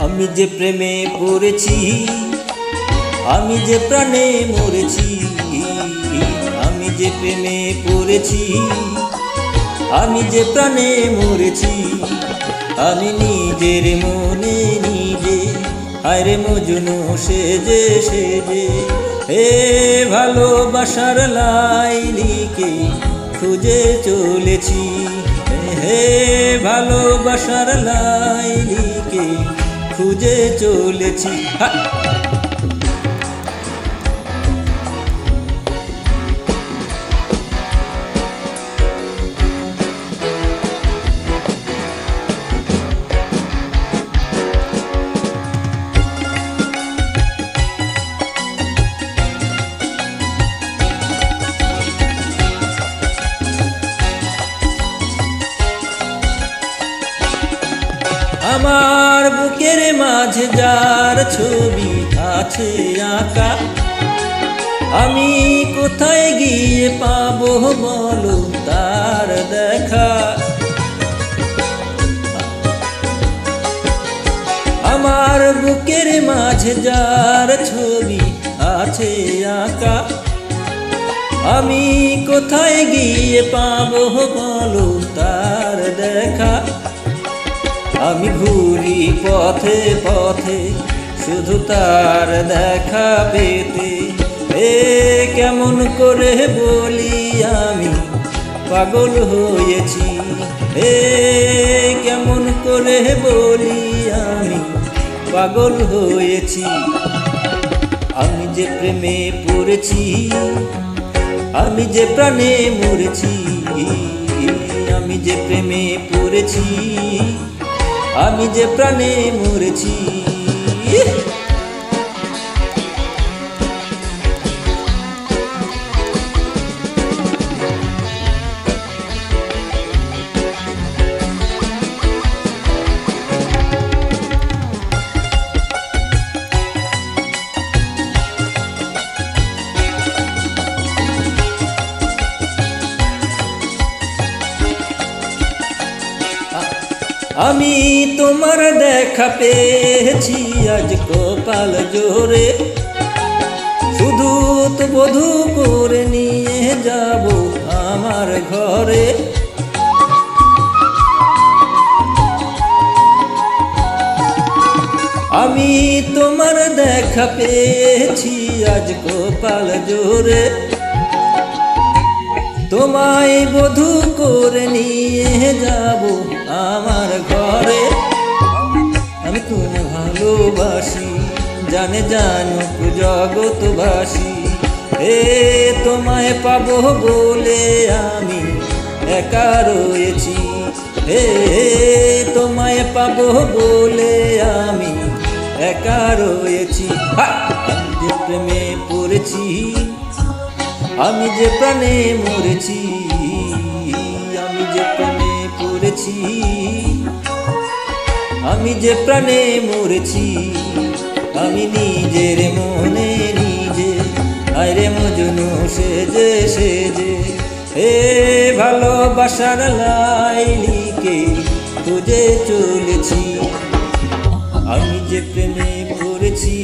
আমি যে প্রেমে পড়েছি, আমি যে প্রাণে মরেছি। আমি যে প্রেমে পড়েছি, আমি যে প্রাণে মরেছি। আমি নিজের মনে নিজে হায়রে মজনু সেজে সেজে হে ভালোবাসার লাইলিকে খুঁজে চলেছি। হে ভালোবাসার লাইলিকে খুঁজে চলেছি। আমার বুকের মাঝে যার ছবি আছে আঁকা, আমি কোথায় গিয়ে পাবো বলো তার দেখা। আমার বুকের মাঝে যার ছবি আছে আঁকা, আমি কোথায় গিয়ে পাবো বলো তার দেখা। আমি ঘুরি পথে পথে শুধু তার দেখা পেতে। কেমন করে বলি আমি পাগল হয়েছি। কেমন করে বলি আমি পাগল হয়েছি। আমি যে প্রেমে পড়েছি, আমি যে প্রাণে মরেছি। আমি যে প্রেমে পড়েছি, আমি যে প্রাণে মরেছি। আমি তোমার দেখা পেয়েছি আজ কপাল জোরে, শুধু তো বধূ করে নিয়ে যাব আমার ঘরে। আমি তোমার দেখা পেয়েছি আজ কপাল জোরে, তোমায় বধূ করে নিয়ে যাব আমার ঘরে। আমি তোমায় ভালোবাসি জানে জানুক জগৎবাসী। তোমায় পাবো বলে আমি একা রয়েছি। তোমায় পাবো বলে আমি একা রয়েছি। আমি যে প্রেমে পড়েছি, আমি যে প্রাণে মরেছি। আমি যে প্রেমে পড়েছি, আমি যে প্রাণে মরেছি। আমি নিজের মনে নিজে হায়রে মজনু সেজে সেজে ভালোবাসার লাইলিকে খুঁজে চলেছি। আমি যে প্রেমে পড়েছি,